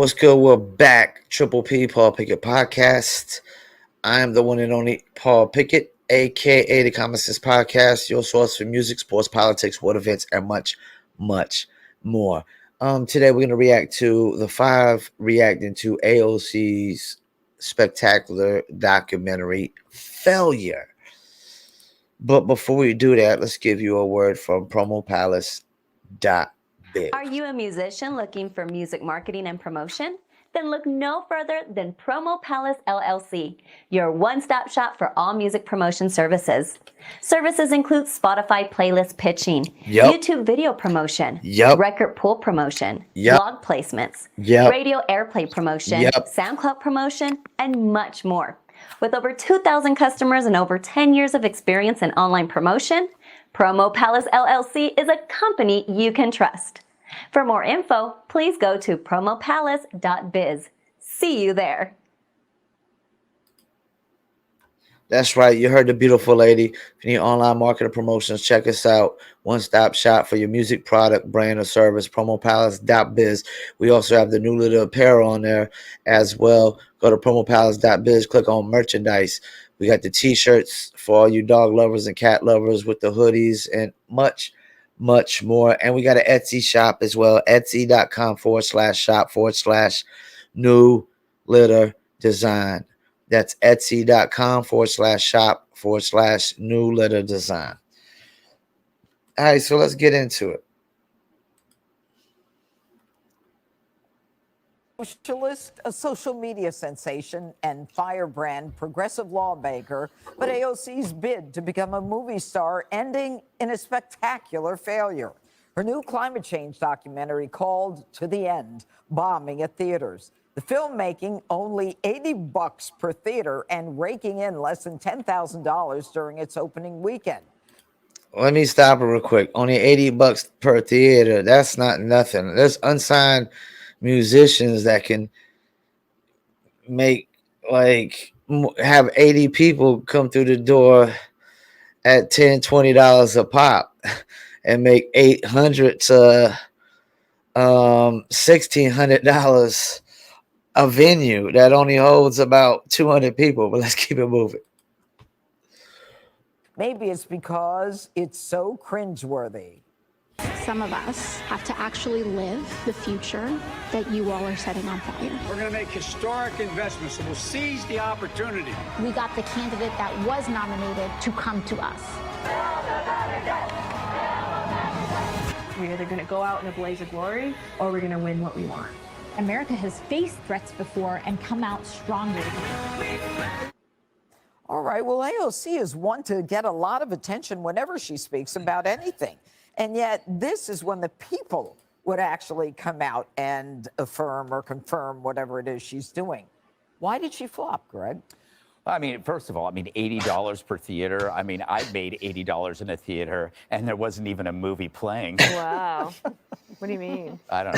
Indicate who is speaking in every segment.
Speaker 1: What's good? We're back. Triple P, Paul Pickett podcast. I am the one and only Paul Pickett, aka the Common Sense Podcast, your source for music, sports, politics, world events, and much, much more. Today we're reacting to AOC's spectacular documentary, Failure. But before we do that, let's give you a word from promopalace.biz.
Speaker 2: Are you a musician looking for music marketing and promotion? Then look no further than Promo Palace LLC, your one-stop shop for all music promotion services. Services include Spotify playlist pitching, YouTube video promotion, record pool promotion, blog placements, radio airplay promotion, SoundCloud promotion, and much more. With over 2,000 customers and over 10 years of experience in online promotion, Promo Palace LLC is a company you can trust. For more info, please go to promopalace.biz. See you there.
Speaker 1: That's right. You heard the beautiful lady. If you need online marketing promotions, check us out. One-stop shop for your music product, brand, or service, promopalace.biz. We also have the new little apparel on there as well. Go to promopalace.biz, click on merchandise. We got the t-shirts for all you dog lovers and cat lovers with the hoodies and much more. And we got an Etsy shop as well, etsy.com/shop/new litter design. That's etsy.com/shop/new litter design. All right, so let's get into it.
Speaker 3: Socialist, a social media sensation, and firebrand progressive lawmaker, but AOC's bid to become a movie star ending in a spectacular failure. Her new climate change documentary called To the End, bombing at theaters. The film making only $80 per theater and raking in less than $10,000 during its opening weekend.
Speaker 1: Let me stop it real quick. Only $80 per theater. That's not nothing. There's unsigned musicians that can make have 80 people come through the door at $10-20 a pop and make $800 to $1,600 a venue that only holds about 200 people. But let's keep it moving.
Speaker 3: Maybe it's because it's so cringeworthy.
Speaker 4: Some of us have to actually live the future that you all are setting on fire.
Speaker 5: We're going to make historic investments, and we'll seize the opportunity.
Speaker 4: We got the candidate that was nominated to come to us.
Speaker 6: We're either going to go out in a blaze of glory, or we're going to win what we want.
Speaker 7: America has faced threats before and come out stronger.
Speaker 3: All right, well, AOC is one to get a lot of attention whenever she speaks about anything. And yet this is when the people would actually come out and affirm or confirm whatever it is she's doing. Why did she flop, Greg?
Speaker 8: I mean, first of all, $80 per theater. I mean, I made $80 in a theater, and there wasn't even a movie playing.
Speaker 6: Wow. What do you mean?
Speaker 8: I don't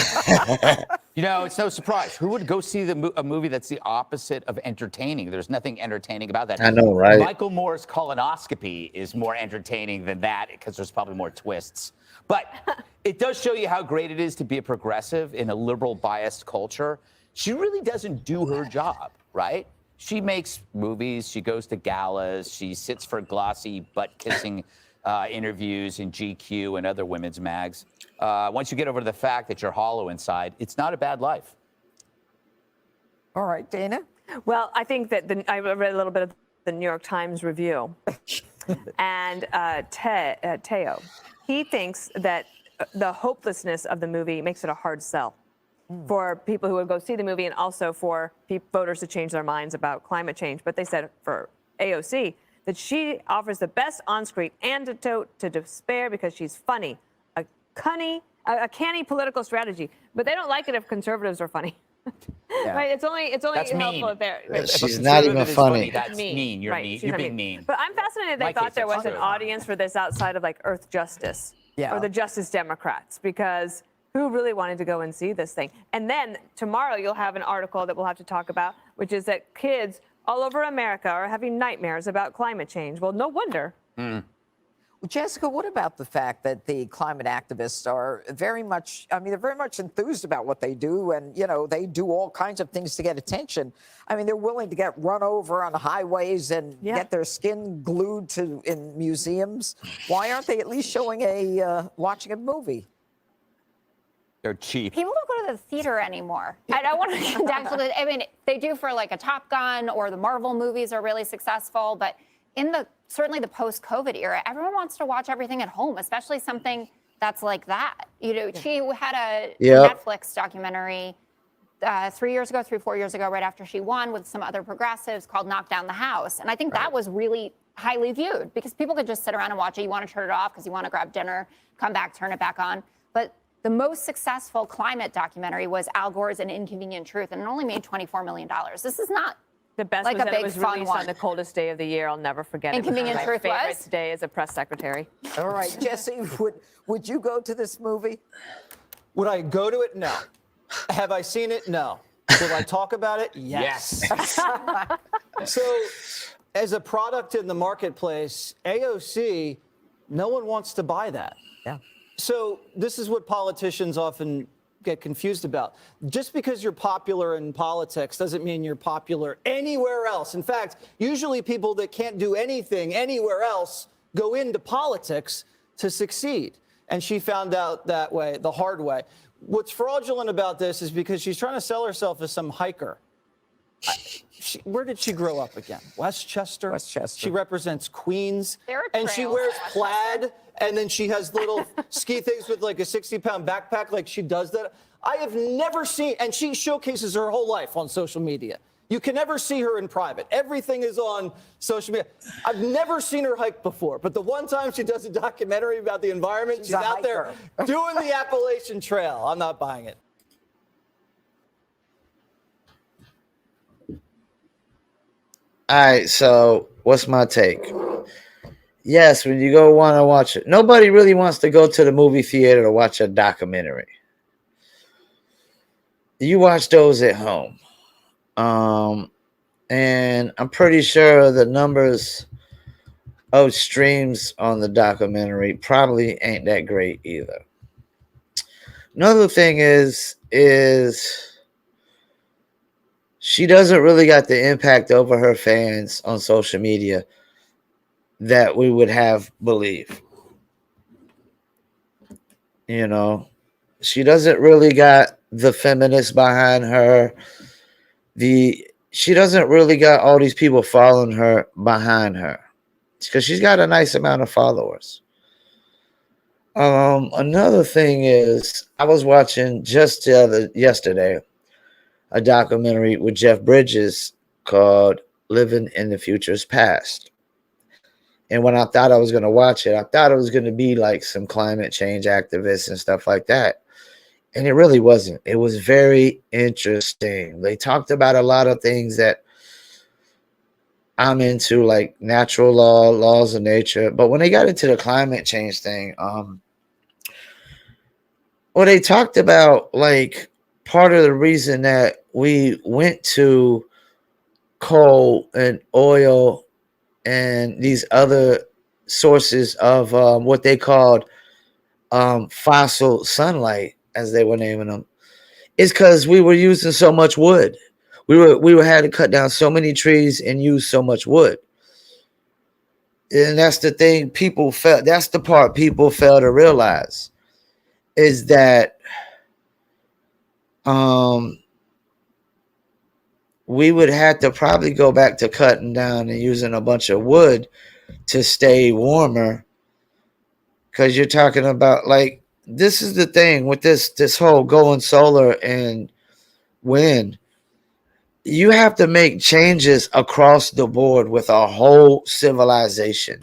Speaker 8: know. It's no surprise. Who would go see a movie that's the opposite of entertaining? There's nothing entertaining about that.
Speaker 1: I know, right?
Speaker 8: Michael Moore's colonoscopy is more entertaining than that because there's probably more twists. But it does show you how great it is to be a progressive in a liberal biased culture. She really doesn't do her job, right? She makes movies, she goes to galas, she sits for glossy butt-kissing interviews in GQ and other women's mags. Once you get over to the fact that you're hollow inside, it's not a bad life.
Speaker 3: All right, Dana?
Speaker 6: Well, I think that I read a little bit of the New York Times review. And Teo, he thinks that the hopelessness of the movie makes it a hard sell for people who would go see the movie and also for voters to change their minds about climate change. But they said for AOC that she offers the best on-screen antidote to despair because she's funny, a canny political strategy. But they don't like it if conservatives are funny. Yeah. Right? It's only helpful if they're. Right?
Speaker 1: She's not even funny.
Speaker 8: That's mean. You're mean. You're being mean.
Speaker 6: But I'm fascinated they thought there was an audience for this outside of Earth Justice or the Justice Democrats, because who really wanted to go and see this thing? And then tomorrow you'll have an article that we'll have to talk about, which is that kids all over America are having nightmares about climate change. Well, no wonder.
Speaker 3: Jessica, what about the fact that the climate activists are very much, I mean, they're very much enthused about what they do, and, you know, they do all kinds of things to get attention. I mean, they're willing to get run over on the highways and get their skin glued to in museums. Why aren't they at least showing watching a movie?
Speaker 8: They're cheap.
Speaker 9: People don't go to the theater anymore. I don't want to contextualize. I mean, they do for like a Top Gun, or the Marvel movies are really successful, but in certainly the post-COVID era, everyone wants to watch everything at home, especially something that's like that. You know, she had a Netflix documentary 3 years ago, 4 years ago, right after she won, with some other progressives, called Knock Down the House. And I think that was really highly viewed, because people could just sit around and watch it. You want to turn it off because you want to grab dinner, come back, turn it back on. But the most successful climate documentary was Al Gore's An Inconvenient Truth, and it only made $24 million. This is not
Speaker 6: the best
Speaker 9: like
Speaker 6: was
Speaker 9: a
Speaker 6: that it
Speaker 9: big
Speaker 6: was
Speaker 9: fun
Speaker 6: released
Speaker 9: one.
Speaker 6: on the coldest day of the year. I'll never forget it.
Speaker 9: Inconvenient
Speaker 6: My
Speaker 9: Truth
Speaker 6: favorite
Speaker 9: was?
Speaker 6: day as a press secretary.
Speaker 3: All right, Jesse, would you go to this movie?
Speaker 10: Would I go to it? No. Have I seen it? No. Will I talk about it? Yes. So, as a product in the marketplace, AOC, no one wants to buy that.
Speaker 3: Yeah.
Speaker 10: So this is what politicians often get confused about. Just because you're popular in politics doesn't mean you're popular anywhere else. In fact, usually people that can't do anything anywhere else go into politics to succeed. And she found out that way, the hard way. What's fraudulent about this is because she's trying to sell herself as some hiker. Where did she grow up again? Westchester?
Speaker 3: Westchester.
Speaker 10: She represents Queens.
Speaker 9: There are
Speaker 10: And she
Speaker 9: trails
Speaker 10: wears
Speaker 9: in
Speaker 10: plaid, and then she has little ski things with like a 60-pound backpack, like she does that. I have never seen, and she showcases her whole life on social media. You can never see her in private. Everything is on social media. I've never seen her hike before, but the one time she does a documentary about the environment, she's out there doing the Appalachian Trail. I'm not buying it.
Speaker 1: All right, so what's my take? Yes, when you go want to watch it, nobody really wants to go to the movie theater to watch a documentary. You watch those at home. And I'm pretty sure the numbers of streams on the documentary probably ain't that great either. Another thing is she doesn't really got the impact over her fans on social media that we would have believe. You know, she doesn't really got the feminists behind her. She doesn't really got all these people following her behind her, because she's got a nice amount of followers. Another thing is, I was watching just yesterday a documentary with Jeff Bridges called Living in the Future's Past. And when I thought I was going to watch it, I thought it was going to be like some climate change activists and stuff like that. And it really wasn't. It was very interesting. They talked about a lot of things that I'm into, like natural laws of nature. But when they got into the climate change thing, well, they talked about like part of the reason that we went to coal and oil and these other sources of what they called fossil sunlight, as they were naming them, is because we were using so much wood. We were had to cut down so many trees and use so much wood. And that's the thing people felt. That's the part people fail to realize, is that we would have to probably go back to cutting down and using a bunch of wood to stay warmer. Because you're talking about, like, this is the thing with this whole going solar and wind. You have to make changes across the board with a whole civilization.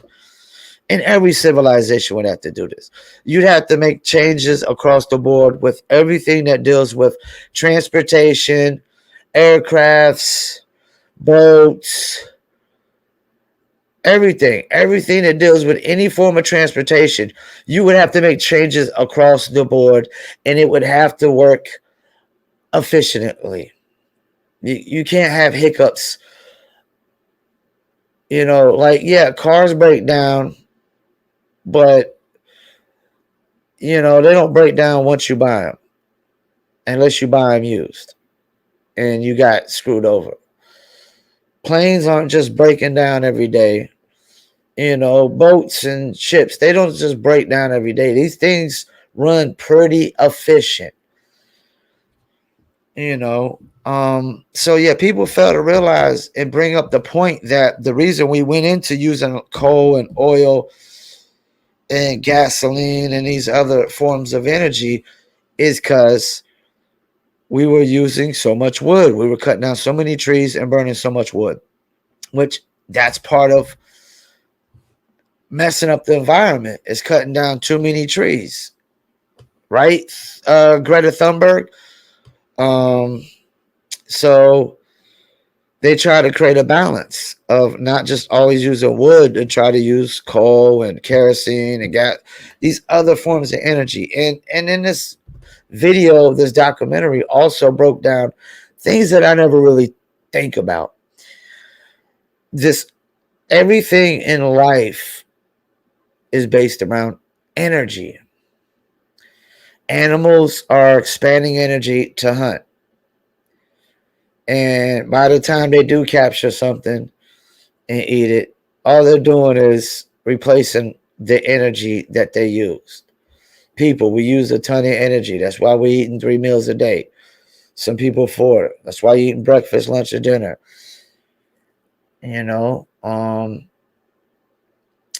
Speaker 1: And every civilization would have to do this. You'd have to make changes across the board with everything that deals with transportation, aircrafts, boats, everything that deals with any form of transportation. You would have to make changes across the board, and it would have to work efficiently. You can't have hiccups. You know, like, yeah, cars break down, but you know, they don't break down once you buy them, unless you buy them used, and you got screwed over. Planes aren't just breaking down every day. You know, boats and ships, they don't just break down every day. These things run pretty efficient. You know, so yeah, people fail to realize and bring up the point that the reason we went into using coal and oil and gasoline and these other forms of energy is because we were using so much wood. We were cutting down so many trees and burning so much wood, which that's part of messing up the environment, is cutting down too many trees, right? Greta Thunberg. So they try to create a balance of not just always using wood and try to use coal and kerosene and gas, these other forms of energy. And in this video, this documentary also broke down things that I never really think about. This everything in life is based around energy. Animals are expanding energy to hunt. And by the time they do capture something and eat it, all they're doing is replacing the energy that they used. People, we use a ton of energy. That's why we're eating 3 meals a day. Some people 4. That's why you're eating breakfast, lunch, and dinner. You know,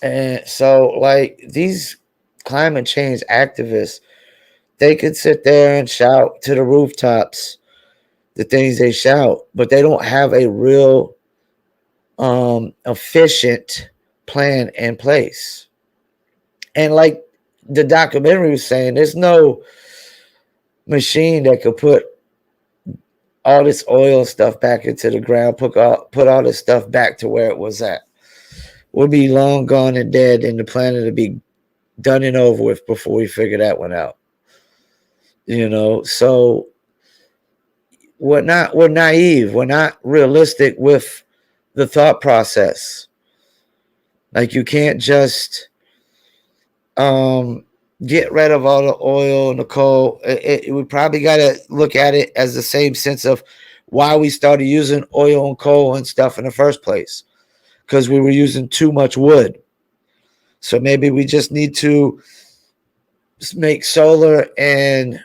Speaker 1: and so like these climate change activists, they could sit there and shout to the rooftops the things they shout, but they don't have a real efficient plan in place. And like the documentary was saying, there's no machine that could put all this oil stuff back into the ground, put all this stuff back to where it was at. We'll be long gone and dead, and the planet will be done and over with before we figure that one out. You know, so we're naive. We're not realistic with the thought process. Like, you can't just get rid of all the oil and the coal. We probably got to look at it as the same sense of why we started using oil and coal and stuff in the first place, because we were using too much wood. So maybe we just need to make solar and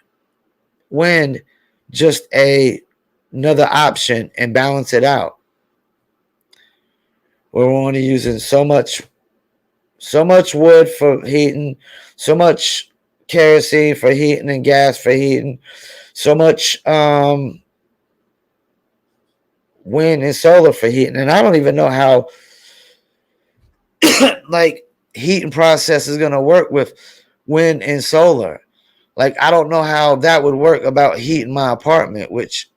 Speaker 1: wind just another option and balance it out. We're only using so much wood for heating, so much kerosene for heating and gas for heating, so much wind and solar for heating. And I don't even know how like heating process is going to work with wind and solar. Like, I don't know how that would work about heating my apartment, which,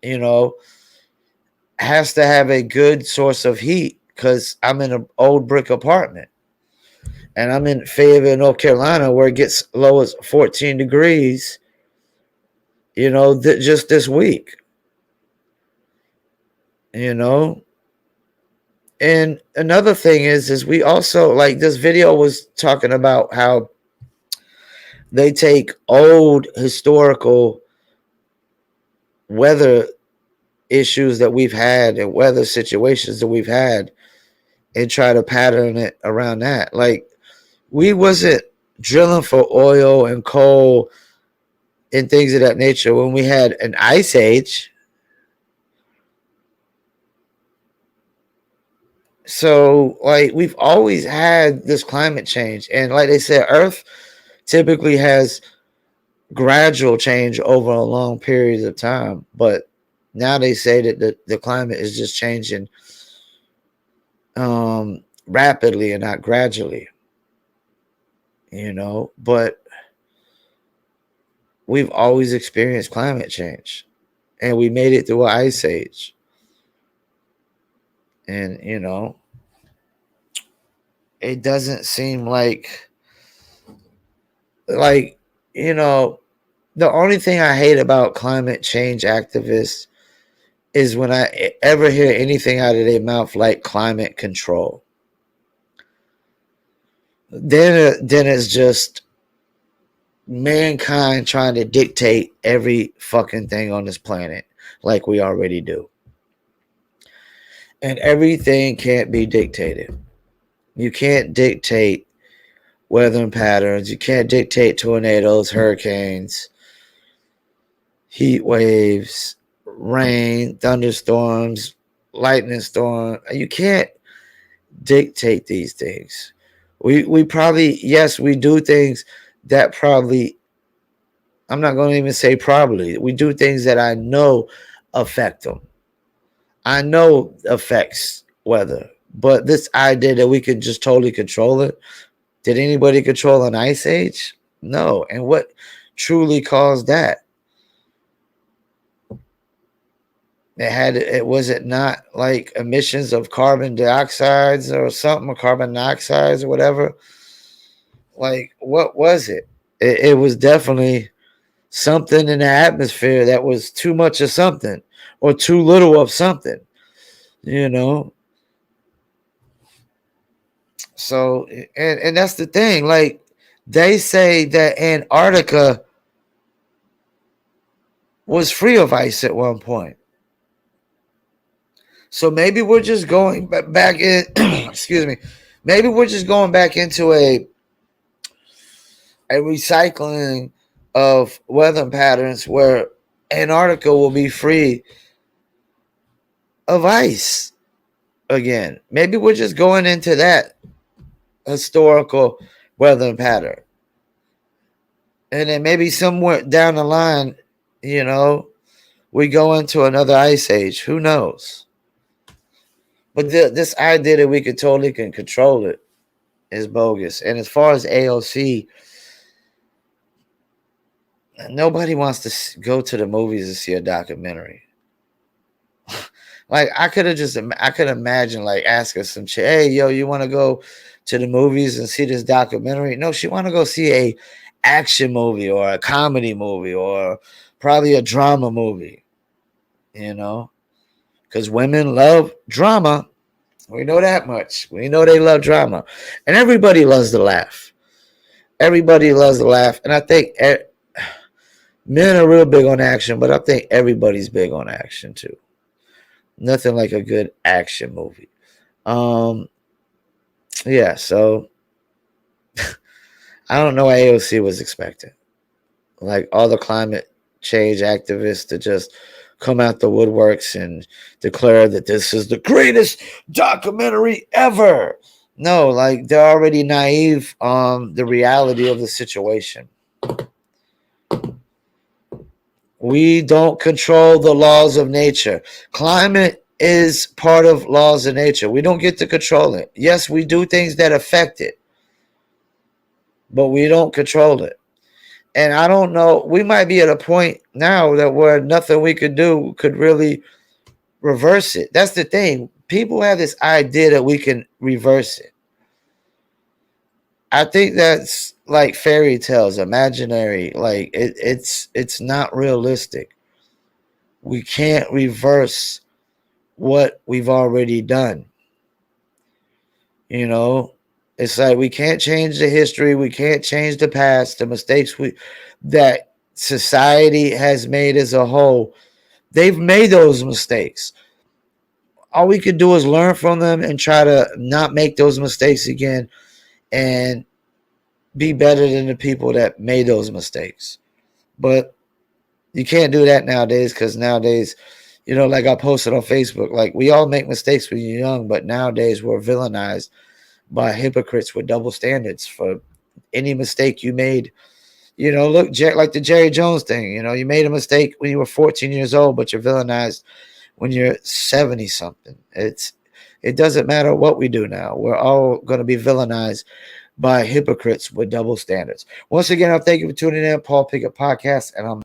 Speaker 1: you know, has to have a good source of heat because I'm in an old brick apartment. And I'm in Fayetteville, North Carolina, where it gets low as 14 degrees, you know, just this week. You know? And another thing is we also, like, this video was talking about how they take old historical weather issues that we've had and weather situations that we've had and try to pattern it around that. Like, we wasn't drilling for oil and coal and things of that nature when we had an ice age. So, like, we've always had this climate change. And like they said, Earth typically has gradual change over a long period of time. But now they say that the climate is just changing rapidly and not gradually. You know, but we've always experienced climate change. And we made it through an ice age. And, you know, it doesn't seem like, you know, the only thing I hate about climate change activists is when I ever hear anything out of their mouth like climate control. then it's just mankind trying to dictate every fucking thing on this planet like we already do. And everything can't be dictated. You can't dictate weather patterns. You can't dictate tornadoes, hurricanes, heat waves, rain, thunderstorms, lightning storm. You can't dictate these things. We probably, yes, we do things that probably, I'm not going to even say probably, we do things that I know affect them. I know affects weather, but this idea that we could just totally control it, did anybody control an ice age? No. And what truly caused that? Was it not like emissions of carbon dioxides or something, or carbon monoxides or whatever? Like, what was it? It was definitely something in the atmosphere that was too much of something or too little of something, you know? So, and that's the thing. Like, they say that Antarctica was free of ice at one point. So maybe we're just going back in, excuse me, maybe we're just going back into a recycling of weather patterns where Antarctica will be free of ice again. Maybe we're just going into that historical weather pattern. And then maybe somewhere down the line, you know, we go into another ice age. Who knows? But this idea that we could totally can control it is bogus. And as far as AOC, nobody wants to go to the movies to see a documentary. Like, I could imagine like asking some chick, hey, yo, you want to go to the movies and see this documentary? No, she want to go see a action movie or a comedy movie or probably a drama movie, you know, because women love drama. We know that much. We know they love drama, and everybody loves to laugh. Everybody loves to laugh, and I think men are real big on action, but I think everybody's big on action too. Nothing like a good action movie. Yeah, so I don't know what AOC was expecting. Like, all the climate change activists to just come out the woodworks and declare that this is the greatest documentary ever. No, like, they're already naive on the reality of the situation. We don't control the laws of nature. Climate is part of laws of nature. We don't get to control it. Yes, we do things that affect it, but we don't control it. And I don't know, we might be at a point now that where nothing we could do could really reverse it. That's the thing. People have this idea that we can reverse it. I think that's like fairy tales, imaginary. Like, it's not realistic. We can't reverse what we've already done. You know, it's like we can't change the history. We can't change the past, the mistakes that society has made as a whole. They've made those mistakes. All we could do is learn from them and try to not make those mistakes again and be better than the people that made those mistakes. But you can't do that nowadays, because nowadays, you know, like I posted on Facebook, like, we all make mistakes when you're young, but nowadays we're villainized by hypocrites with double standards for any mistake you made. You know, look, like the Jerry Jones thing, you know, you made a mistake when you were 14 years old, but you're villainized when you're 70 something. It doesn't matter what we do now. We're all going to be villainized by hypocrites with double standards. Once again, I thank you for tuning in, Paul Pickett Podcast, and I'm